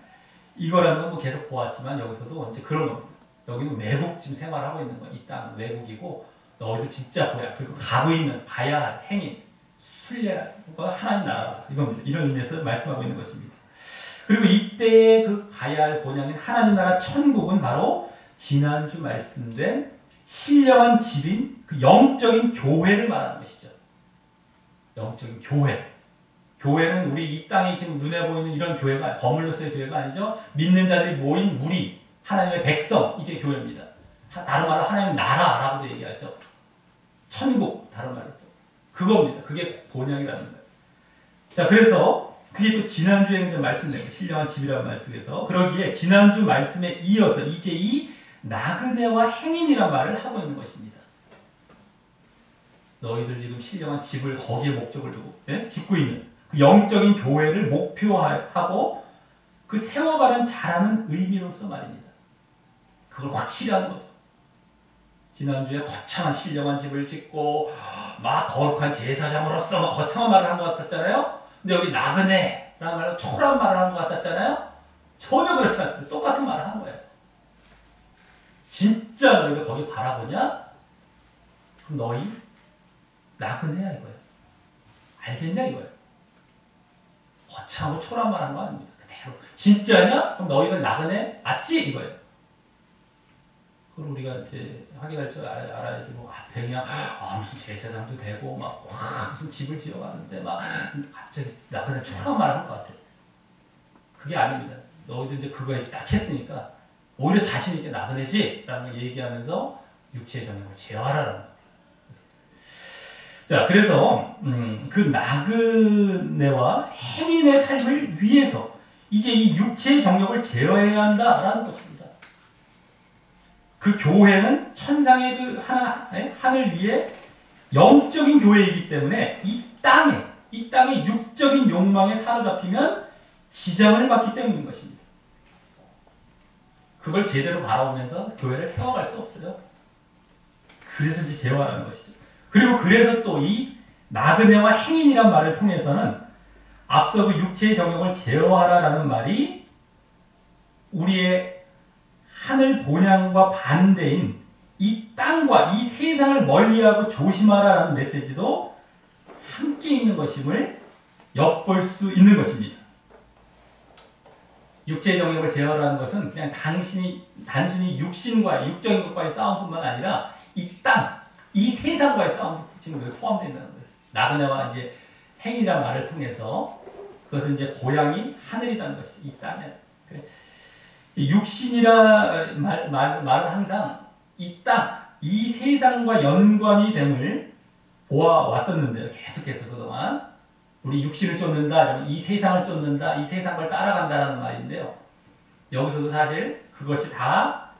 이거라는 건 계속 보았지만 여기서도 이제 그런 겁니다. 여기는 외국 지금 생활하고 있는 거야. 이 땅은 외국이고, 너희들 진짜 고향, 그리고 가고 있는, 가야 할 행인, 순례가 하나님 나라다. 이겁니다. 이런 의미에서 말씀하고 있는 것입니다. 그리고 이때의 그 가야 할 본향인 하나님 나라 천국은 바로 지난주 말씀된 신령한 집인 그 영적인 교회를 말하는 것이죠. 영적인 교회. 교회는 우리 이 땅에 지금 눈에 보이는 이런 교회가, 거물로서의 교회가 아니죠. 믿는 자들이 모인 무리, 하나님의 백성, 이게 교회입니다. 다른 말로 하나님의 나라라고도 얘기하죠. 천국, 다른 말로 또. 그겁니다. 그게 본향이라는 거예요. 자, 그래서 그게 또 지난주에 말씀드린 신령한 집이라는 말 속에서, 그러기에 지난주 말씀에 이어서 이제 이 나그네와 행인이란 말을 하고 있는 것입니다. 너희들 지금 신령한 집을 거기에 목적을 두고 짓고 있는 그 영적인 교회를 목표하고 그 세워가는 자라는 의미로서 말입니다. 그걸 확실히 하는 거죠. 지난주에 거창한 신령한 집을 짓고 막 거룩한 제사장으로서 막 거창한 말을 한 것 같았잖아요. 근데 여기 나그네라는 말로 초라한 말을 한 것 같았잖아요. 전혀 그렇지 않습니다. 똑같은 말을 한 거예요. 진짜 너희가 거기 바라보냐? 그럼 너희 나그네야 이거예요. 알겠냐 이거예요. 거창하고 초라한 말 한 거 아닙니다. 그대로. 진짜냐? 그럼 너희는 나그네 맞지? 이거예요. 그걸 우리가 이제 확인할 줄 알아야지. 앞에 그냥 무슨 제사장도 되고 막 무슨 집을 지어가는데 막 갑자기 나그네 초라한 말을 한 것 같아요. 그게 아닙니다. 너희들 이제 그거에 딱 했으니까 오히려 자신 있게 나그네지 라는 걸 얘기하면서 육체의 정욕을 제어하라는 거예요. 자, 그래서 그 나그네와 행인의 삶을 위해서 이제 이 육체의 정욕을 제어해야 한다라는 것입니다. 그 교회는 천상의 그 하늘 위에 영적인 교회이기 때문에 이 땅의 육적인 욕망에 사로잡히면 지장을 받기 때문인 것입니다. 그걸 제대로 바라보면서 교회를 세워갈 수 없어요. 그래서 이제 제어하라는 것이죠. 그리고 그래서 또 이 나그네와 행인이란 말을 통해서는 앞서 그 육체의 정욕을 제어하라라는 말이 우리의 하늘 본향과 반대인 이 땅과 이 세상을 멀리하고 조심하라라는 메시지도 함께 있는 것임을 엿볼 수 있는 것입니다. 육체의 정욕을 제어하라는 것은 그냥 단순히 육신과 육적인 것과의 싸움뿐만 아니라 이 땅, 이 세상과의 싸움도 지금 포함된다는 거죠. 나그네와 이제 행이란 말을 통해서 그것은 이제 고향이 하늘이라는 것이 이 땅에. 육신이라 말은 항상 이 땅, 이 세상과 연관이 됨을 보아왔었는데요. 계속해서 그동안. 우리 육신을 쫓는다, 이러면 이 세상을 쫓는다, 이 세상을 따라간다라는 말인데요. 여기서도 사실 그것이 다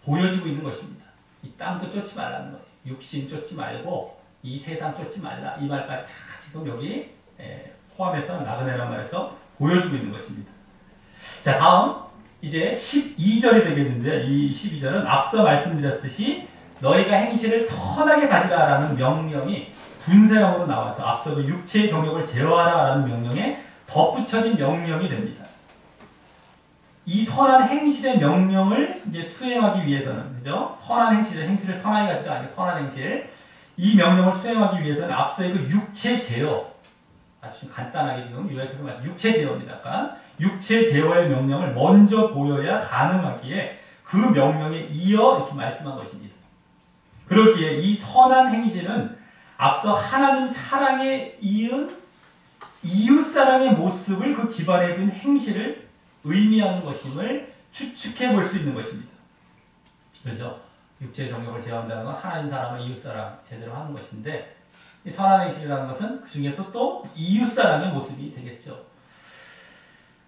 보여지고 있는 것입니다. 이 땅도 쫓지 말라는 거예요. 육신 쫓지 말고 이 세상 쫓지 말라. 이 말까지 다 지금 여기 포함해서 나그네란 말에서 보여주고 있는 것입니다. 자, 다음 이제 12절이 되겠는데 이 12절은 앞서 말씀드렸듯이 너희가 행실을 선하게 가지라라는 명령이 분사형으로 나와서 앞서 그 육체의 정욕을 제어하라라는 명령에 덧붙여진 명령이 됩니다. 이 선한 행실의 명령을 이제 수행하기 위해서는, 그죠? 선한 행실을 선하게 가지라 아니고 선한 행실. 이 명령을 수행하기 위해서는 앞서의 그 육체 제어, 아주 간단하게 지금 요약해서 말씀, 육체 제어입니다. 약간 육체 제어의 명령을 먼저 보여야 가능하기에 그 명령에 이어 이렇게 말씀한 것입니다. 그렇기에 이 선한 행실은 앞서 하나님 사랑에 이은 이웃사랑의 모습을 그 기반에 둔 행실을 의미하는 것임을 추측해 볼 수 있는 것입니다. 그렇죠? 육체의 정욕을 제어한다는 건 하나님 사랑과 이웃사랑 제대로 하는 것인데 이 선한 행실이라는 것은 그 중에서 또 이웃사랑의 모습이 되겠죠.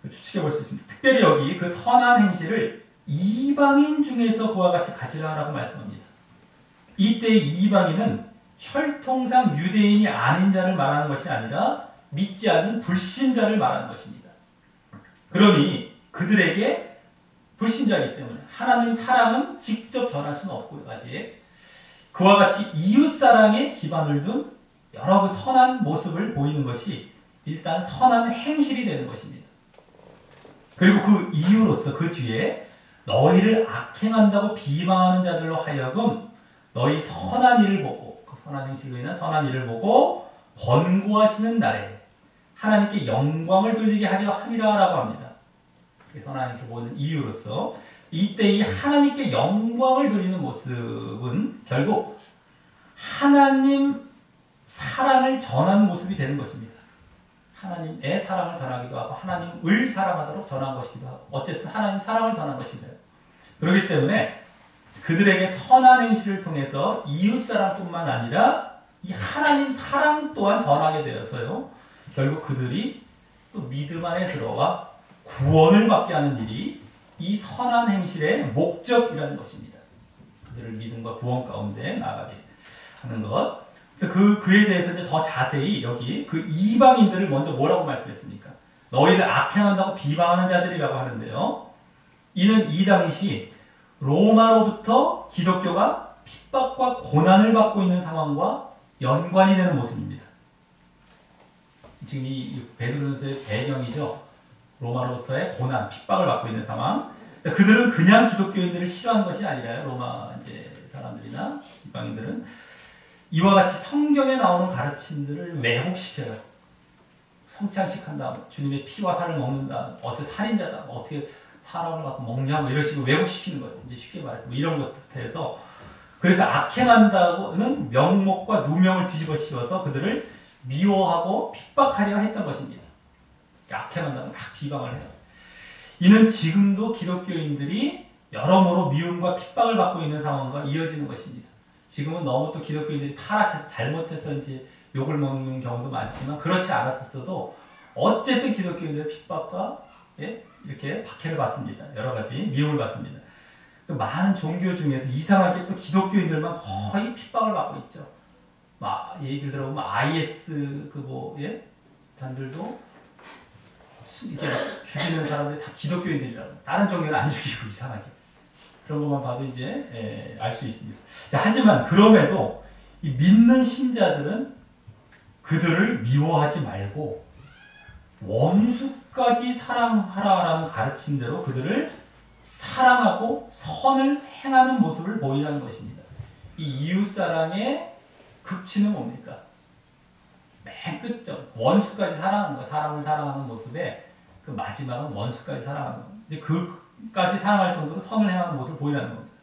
추측해 볼 수 있습니다. 특별히 여기 그 선한 행실을 이방인 중에서 그와 같이 가지라라고 말씀합니다. 이때 이방인은 혈통상 유대인이 아닌 자를 말하는 것이 아니라 믿지 않는 불신자를 말하는 것입니다. 그러니 그들에게 불신자이기 때문에 하나님 사랑은 직접 전할 수는 없고요. 아직 그와 같이 이웃사랑에 기반을 둔 여러 그 선한 모습을 보이는 것이 일단 선한 행실이 되는 것입니다. 그리고 그 이유로서 그 뒤에 너희를 악행한다고 비방하는 자들로 하여금 너희 선한 일을 보고 그 선한 행실로 인한 선한 일을 보고 권고하시는 날에 하나님께 영광을 돌리게 하려 함이라라고 합니다. 선한 행실을 보는 이유로서 이때 이 하나님께 영광을 돌리는 모습은 결국 하나님 사랑을 전하는 모습이 되는 것입니다. 하나님의 사랑을 전하기도 하고 하나님을 사랑하도록 전한 것이기도 하고 어쨌든 하나님 사랑을 전한 것입니다. 그렇기 때문에 그들에게 선한 행실을 통해서 이웃사랑뿐만 아니라 이 하나님 사랑 또한 전하게 되어서요. 결국 그들이 또 믿음 안에 들어와 구원을 받게 하는 일이 이 선한 행실의 목적이라는 것입니다. 그들을 믿음과 구원 가운데 나가게 하는 것. 그래서 그에 대해서 이제 더 자세히 여기 그 이방인들을 먼저 뭐라고 말씀했습니까? 너희를 악행한다고 비방하는 자들이라고 하는데요. 이는 이 당시 로마로부터 기독교가 핍박과 고난을 받고 있는 상황과 연관이 되는 모습입니다. 지금 이 베드로전서의 배경이죠. 로마로부터의 고난, 핍박을 받고 있는 상황. 그들은 그냥 기독교인들을 싫어하는 것이 아니라요. 로마 이제 사람들이나 이방인들은 이와 같이 성경에 나오는 가르침들을 왜곡시켜요. 성찬식한다, 주님의 피와 살을 먹는다, 어째 살인자다, 어떻게 사람을 갖고 먹냐, 뭐 이런 식으로 왜곡시키는 거예요. 이제 쉽게 말해서 뭐 이런 것부터 해서 그래서 악행한다고는 명목과 누명을 뒤집어 씌워서 그들을 미워하고 핍박하려 했던 것입니다. 악행한다고 막 비방을 해요. 이는 지금도 기독교인들이 여러모로 미움과 핍박을 받고 있는 상황과 이어지는 것입니다. 지금은 너무 또 기독교인들이 타락해서 잘못해서 이제 욕을 먹는 경우도 많지만 그렇지 않았었어도 어쨌든 기독교인들의 핍박과 이렇게 박해를 받습니다. 여러 가지 미움을 받습니다. 많은 종교 중에서 이상하게 또 기독교인들만 거의 핍박을 받고 있죠. 막 얘기를 들어보면 IS 단들도 이렇게 죽이는 사람들이 다 기독교인들이라고. 다른 종교는 안 죽이고 이상하게. 그런 것만 봐도 이제 알 수 있습니다. 자, 하지만 그럼에도 이 믿는 신자들은 그들을 미워하지 말고 원수까지 사랑하라라는 가르침대로 그들을 사랑하고 선을 행하는 모습을 보이라는 것입니다. 이 이웃사랑의 극치는 뭡니까? 맨 끝점, 원수까지 사랑하는 거, 사람을 사랑하는 모습에 그 마지막은 원수까지 사랑하는 거. 이제 그까지 사랑할 정도로 선을 행하는 모습을 보이라는 겁니다.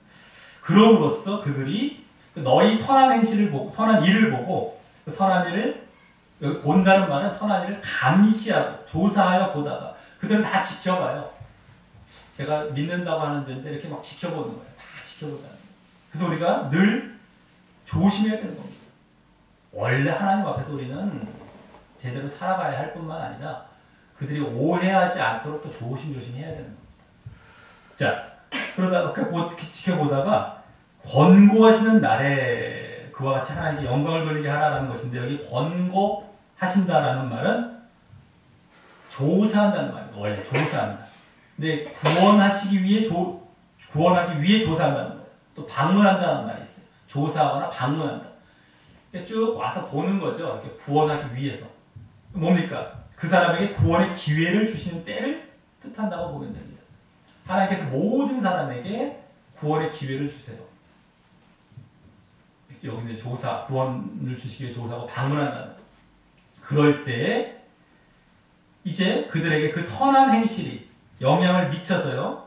그럼으로써 그들이 너희 선한 행실을 보고, 선한 일을 보고, 그 선한 일을 본다는 말은 선한 일을 감시하고 조사하여 보다가 그들은 다 지켜봐요. 제가 믿는다고 하는 데인데 이렇게 막 지켜보는 거예요. 다 지켜보다는 거예요. 그래서 우리가 늘 조심해야 되는 겁니다. 원래 하나님 앞에서 우리는 제대로 살아가야 할 뿐만 아니라 그들이 오해하지 않도록 또 조심조심 해야 되는 겁니다. 자, 그러다가 그렇게 지켜보다가 권고하시는 날에 그와 같이 하나님께 영광을 돌리게 하라는 것인데 여기 권고하신다라는 말은 조사한다는 말이에요. 원래 조사한다. 근데 구원하기 위해 조사한다는 거예요. 또 방문한다는 말이 있어요. 조사하거나 방문한다. 쭉 와서 보는 거죠. 이렇게 구원하기 위해서. 뭡니까? 그 사람에게 구원의 기회를 주시는 때를 뜻한다고 보면 됩니다. 하나님께서 모든 사람에게 구원의 기회를 주세요. 여기 이제 조사, 구원을 주시기 위해 조사하고 방문한다는. 그럴 때 이제 그들에게 그 선한 행실이 영향을 미쳐서요.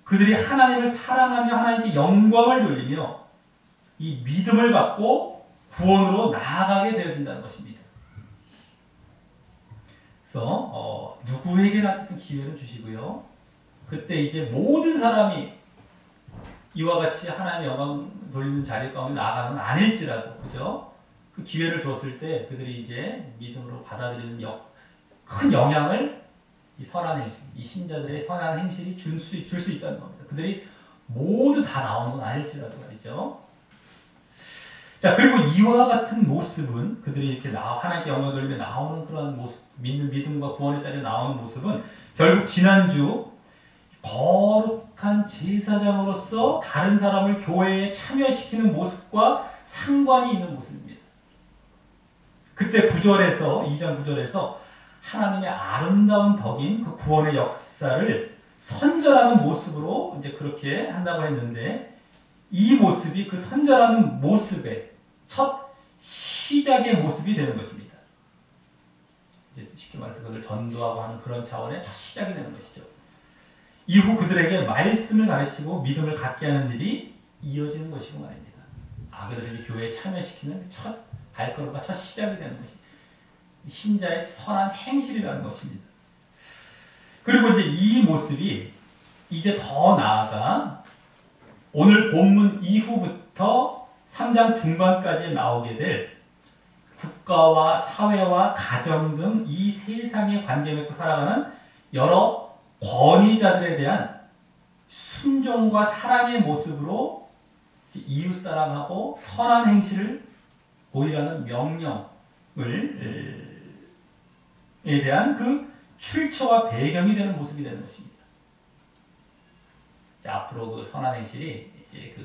그들이 하나님을 사랑하며 하나님께 영광을 돌리며 이 믿음을 갖고 구원으로 나아가게 되어진다는 것입니다. 그래서 누구에게나 어쨌든 기회를 주시고요. 그때 이제 모든 사람이 이와 같이 하나님의 영광 돌리는 자리 가운데 나아가는 건 아닐지라도, 그죠? 그 기회를 줬을 때 그들이 이제 믿음으로 받아들이는 큰 영향을 이 선한 행실, 이 신자들의 선한 행실이 줄 수 있다는 겁니다. 그들이 모두 다 나오는 건 아닐지라도 말이죠. 자, 그리고 이와 같은 모습은 그들이 이렇게 하나님께 영광을 돌리며 나오는 그런 모습, 믿음과 구원의 자리에 나오는 모습은 결국 지난주 거룩한 제사장으로서 다른 사람을 교회에 참여시키는 모습과 상관이 있는 모습입니다. 그때 2장 9절에서 하나님의 아름다운 덕인 그 구원의 역사를 선전하는 모습으로 이제 그렇게 한다고 했는데, 이 모습이 그 선전하는 모습의 첫 시작의 모습이 되는 것입니다. 이제 쉽게 말해서 그걸 전도하고 하는 그런 차원의 첫 시작이 되는 것이죠. 이후 그들에게 말씀을 가르치고 믿음을 갖게 하는 일이 이어지는 것이고 말입니다. 그들을 이제 교회에 참여시키는 첫 발걸음과 첫 시작이 되는 것이 신자의 선한 행실이라는 것입니다. 그리고 이제 이 모습이 이제 더 나아가 오늘 본문 이후부터 3장 중반까지 나오게 될 국가와 사회와 가정 등 이 세상에 관계 맺고 살아가는 여러 권위자들에 대한 순종과 사랑의 모습으로 이웃사랑하고 선한 행실을 보이라는 명령에 대한 그 출처와 배경이 되는 모습이 되는 것입니다. 자, 앞으로 그 선한 행실이 이제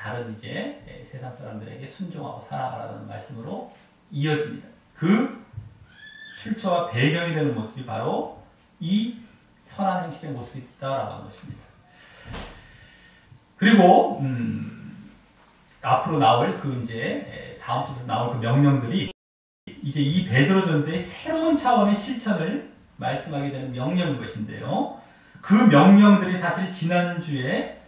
다른 이제 세상 사람들에게 순종하고 살아가라는 말씀으로 이어집니다. 그 출처와 배경이 되는 모습이 바로 이 선한 행실의 모습이 있다라고 하는 것입니다. 그리고 앞으로 나올 그 이제 다음 주부터 나올 그 명령들이 이제 이 베드로전서의 새로운 차원의 실천을 말씀하게 되는 명령인 것인데요. 그 명령들이 사실 지난주에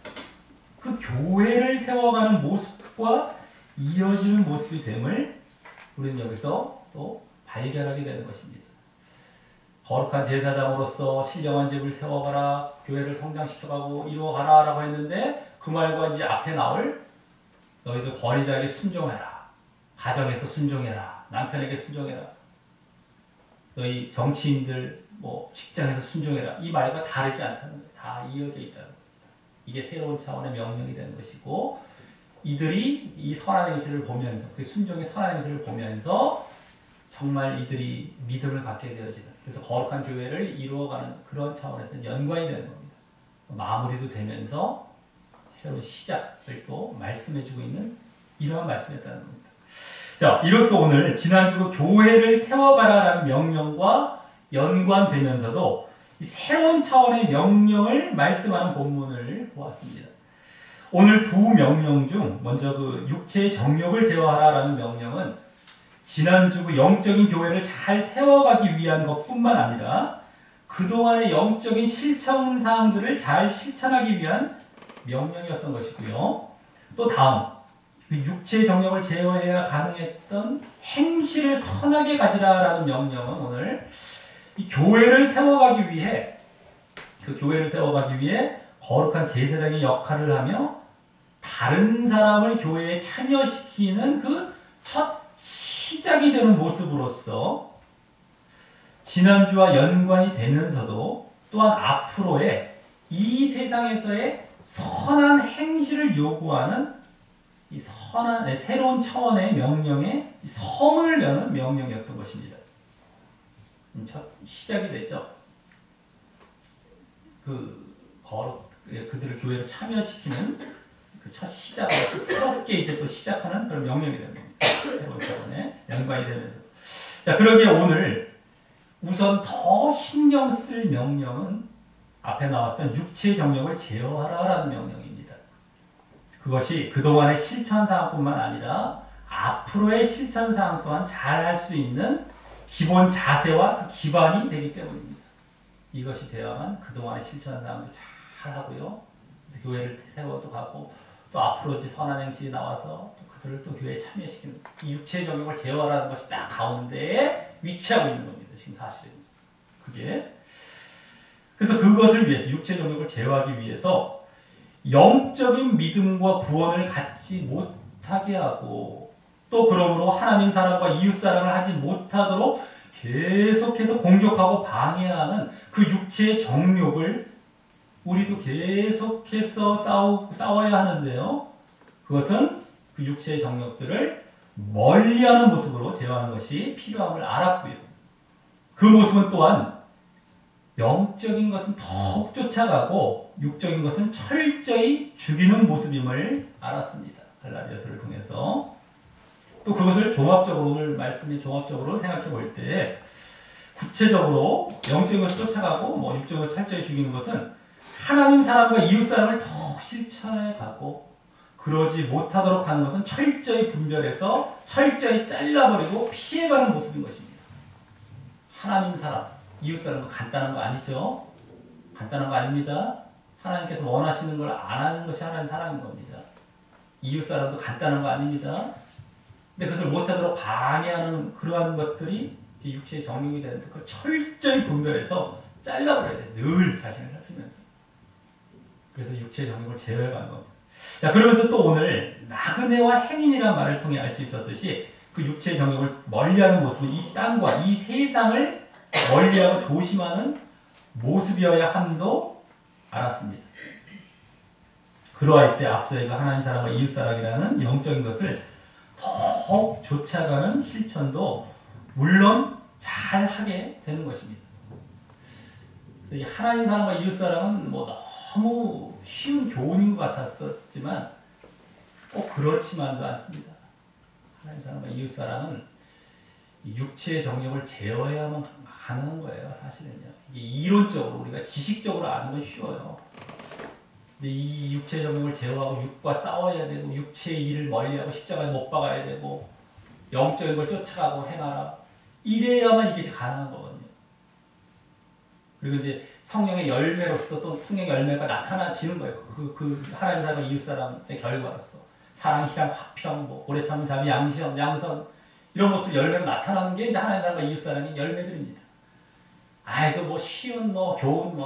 그 교회를 세워가는 모습과 이어지는 모습이 됨을 우리는 여기서 또 발견하게 되는 것입니다. 거룩한 제사장으로서 신령한 집을 세워가라, 교회를 성장시켜가고 이루어가라 라고 했는데, 그 말과 이제 앞에 나올 너희들 권위자에게 순종해라, 가정에서 순종해라, 남편에게 순종해라, 너희 정치인들 직장에서 순종해라, 이 말과 다르지 않다는 거예요. 다 이어져 있다는 거예요. 이게 새로운 차원의 명령이 되는 것이고, 이들이 이 선한 행실을 보면서, 그 순종의 선한 행실을 보면서 정말 이들이 믿음을 갖게 되어지는, 그래서 거룩한 교회를 이루어가는 그런 차원에서 연관이 되는 겁니다. 마무리도 되면서 새로운 시작을 또 말씀해주고 있는 이러한 말씀이었다는 겁니다. 자, 이로써 오늘 지난주 그 교회를 세워가라라는 명령과 연관되면서도 이 새로운 차원의 명령을 말씀하는 본문을 보았습니다. 오늘 두 명령 중 먼저 그 육체의 정욕을 제어하라라는 명령은 지난주 그 영적인 교회를 잘 세워가기 위한 것뿐만 아니라 그동안의 영적인 실천 사항들을 잘 실천하기 위한 명령이었던 것이고요. 또 다음, 그 육체의 정욕을 제어해야 가능했던 행실을 선하게 가지라라는 명령은 오늘 이 교회를 세워가기 위해, 그 교회를 세워가기 위해 거룩한 제사장의 역할을 하며 다른 사람을 교회에 참여시키는 그 첫 시작이 되는 모습으로서 지난주와 연관이 되면서도 또한 앞으로의 이 세상에서의 선한 행실을 요구하는 이 선한 새로운 차원의 명령에 성을 여는 명령이었던 것입니다. 첫 시작이 됐죠. 그들을 교회로 참여시키는 그 첫 시작을 새롭게 이제 또 시작하는 그런 명령이 되는 겁니다. 새로운 차원의 연관이 되면서. 자, 그러기에 오늘 우선 더 신경 쓸 명령은 앞에 나왔던 육체의 정욕을 제어하라라는 명령입니다. 그것이 그동안의 실천사항뿐만 아니라 앞으로의 실천사항 또한 잘 할 수 있는 기본 자세와 기반이 되기 때문입니다. 이것이 되어야만 그동안의 실천사항도 잘 하고요. 그래서 교회를 세워도 가고 또 앞으로 이제 선한 행실이 나와서 또 그들을 또 교회에 참여시키는 이 육체의 정욕을 제어하라는 것이 딱 가운데에 위치하고 있는 겁니다. 지금 사실은. 그게. 그래서 그것을 위해서 육체의 정욕을 제어하기 위해서 영적인 믿음과 구원을 갖지 못하게 하고 또 그러므로 하나님 사랑과 이웃 사랑을 하지 못하도록 계속해서 공격하고 방해하는 그 육체의 정욕을 우리도 계속해서 싸워야 하는데요. 그것은 그 육체의 정욕들을 멀리하는 모습으로 제어하는 것이 필요함을 알았고요. 그 모습은 또한 영적인 것은 더욱 쫓아가고 육적인 것은 철저히 죽이는 모습임을 알았습니다. 갈라디아서를 통해서. 또 그것을 종합적으로, 오늘 말씀이 종합적으로 생각해 볼 때 구체적으로 영적인 것을 쫓아가고 육적인 것을 철저히 죽이는 것은 하나님 사랑과 이웃 사랑을 더욱 실천해 가고, 그러지 못하도록 하는 것은 철저히 분별해서 철저히 잘라버리고 피해가는 모습인 것입니다. 하나님 사랑, 이웃 사랑도 간단한 거 아니죠? 간단한 거 아닙니다. 하나님께서 원하시는 걸 안 하는 것이 하나님 사랑인 겁니다. 이웃 사랑도 간단한 거 아닙니다. 근데 그것을 못하도록 방해하는 그러한 것들이 이제 육체의 정욕이 되는데 그걸 철저히 분별해서 잘라버려야 돼. 늘 자신을 살피면서. 그래서 육체의 정욕을 제어해가는 겁니다. 자, 그러면서 또 오늘 나그네와 행인이라는 말을 통해 알 수 있었듯이 그 육체의 정욕을 멀리하는 모습은 이 땅과 이 세상을 멀리하고 조심하는 모습이어야 함도 알았습니다. 그러할 때 앞서 얘기한 하나님 사랑과 이웃 사랑이라는 영적인 것을 더욱 쫓아가는 실천도 물론 잘 하게 되는 것입니다. 그래서 이 하나님 사랑과 이웃 사랑은 너무 쉬운 교훈인 것 같았었지만 꼭 그렇지만도 않습니다. 하나님 사랑과 이웃 사랑은 육체의 정욕을 제어해야만 가능한 거예요. 사실은요. 이게 이론적으로 우리가 지식적으로 아는 건 쉬워요. 근데 이 육체의 정욕을 제어하고 육과 싸워야 되고 육체의 일을 멀리하고 십자가에 못 박아야 되고 영적인 걸 쫓아가고 행하라. 이래야만 이게 가능한 거거든요. 그리고 이제 성령의 열매로서 또 성령의 열매가 나타나지는 거예요. 그 하나님 사랑과 이웃 사랑의 결과로서 사랑, 희랑, 화평, 오래 참은 자비, 양선 이런 것들 열매가 나타나는 게 이제 하나님 사랑과 이웃 사랑의 열매들입니다. 아이고 쉬운 교훈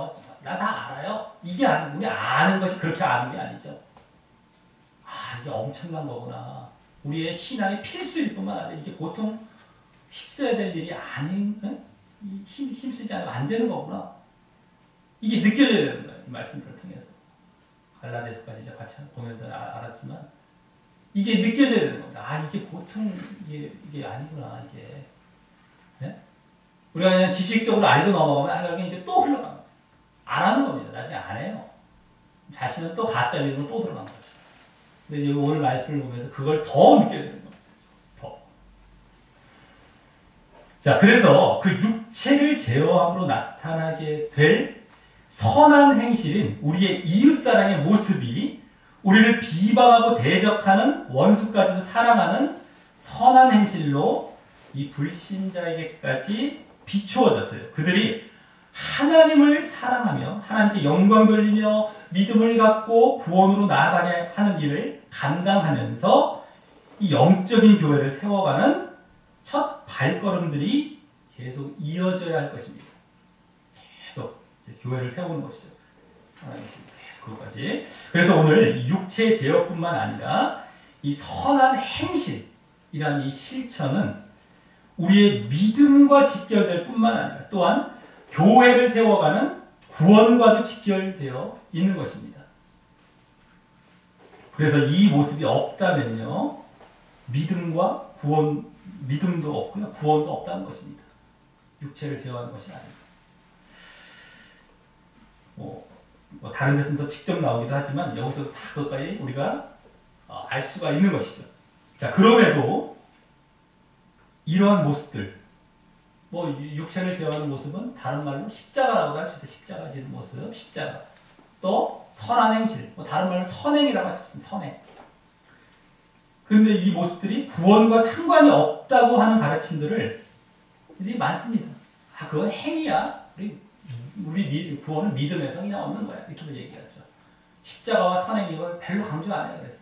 나 다 알아요. 이게 우리 아는 것이 그렇게 아는 게 아니죠. 이게 엄청난 거구나. 우리의 신앙의 필수일 뿐만 아니라 이게 보통 힘써야 될 일이 아닌, 힘쓰지 않으면 안 되는 거구나. 이게 느껴져야 되는 거예요. 이 말씀들을 통해서. 갈라디아서까지 이제 같이 보면서 알았지만, 이게 느껴져야 되는 겁니다. 이게 보통, 이게 아니구나, 이게. 네? 우리가 그냥 지식적으로 알고 넘어가면, 이제 또 흘러간 거예요. 안 하는 겁니다. 나중에 안 해요. 자신은 또 가짜 믿음으로 또 들어간 거죠. 근데 오늘 말씀을 보면서 그걸 더 느껴야 되는 겁니다. 더. 자, 그래서 그 육체를 제어함으로 나타나게 될 선한 행실인 우리의 이웃사랑의 모습이 우리를 비방하고 대적하는 원수까지도 사랑하는 선한 행실로 이 불신자에게까지 비추어졌어요. 그들이 하나님을 사랑하며 하나님께 영광 돌리며 믿음을 갖고 구원으로 나아가게 하는 일을 감당하면서 이 영적인 교회를 세워가는 첫 발걸음들이 계속 이어져야 할 것입니다. 계속 교회를 세우는 것이죠. 계속 그것까지. 그래서 오늘 육체 제어뿐만 아니라 이 선한 행실이라는 이 실천은 우리의 믿음과 직결될 뿐만 아니라 또한 교회를 세워가는 구원과도 직결되어 있는 것입니다. 그래서 이 모습이 없다면요, 믿음과 믿음도 없고요, 구원도 없다는 것입니다. 육체를 제어하는 것이 아닙니다. 다른 데서는 더 직접 나오기도 하지만 여기서 다 그것까지 우리가 알 수가 있는 것이죠. 자, 그럼에도 이러한 모습들, 육체를 제어하는 모습은 다른 말로 십자가라고도 할 수 있어요. 십자가 지는 모습, 십자가. 또 선한 행실, 다른 말로 선행이라고 할 수 있습니다. 선행. 근데 이 모습들이 구원과 상관이 없다고 하는 가르침들이 많습니다. 그건 행위야. 우리 구원은 믿음에서 그냥 얻는 거야. 이렇게 얘기하죠. 십자가와 선행 이걸 별로 강조 안 해요. 그래서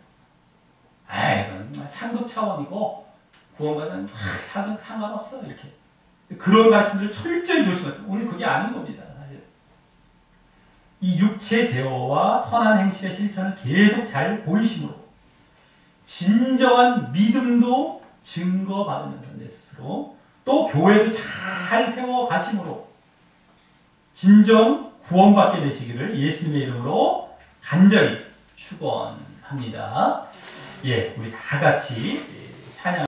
그건 상급 차원이고 구원과는 상관없어. 이렇게. 그런 가르침들을 철저히 조심하세요. 오늘 그게 아닌 겁니다. 사실. 이 육체 제어와 선한 행실의 실천을 계속 잘 보이심으로 진정한 믿음도 증거받으면서 내 스스로 또 교회도 잘 세워가심으로 진정 구원받게 되시기를 예수님의 이름으로 간절히 축원합니다. 예, 우리 다 같이 찬양.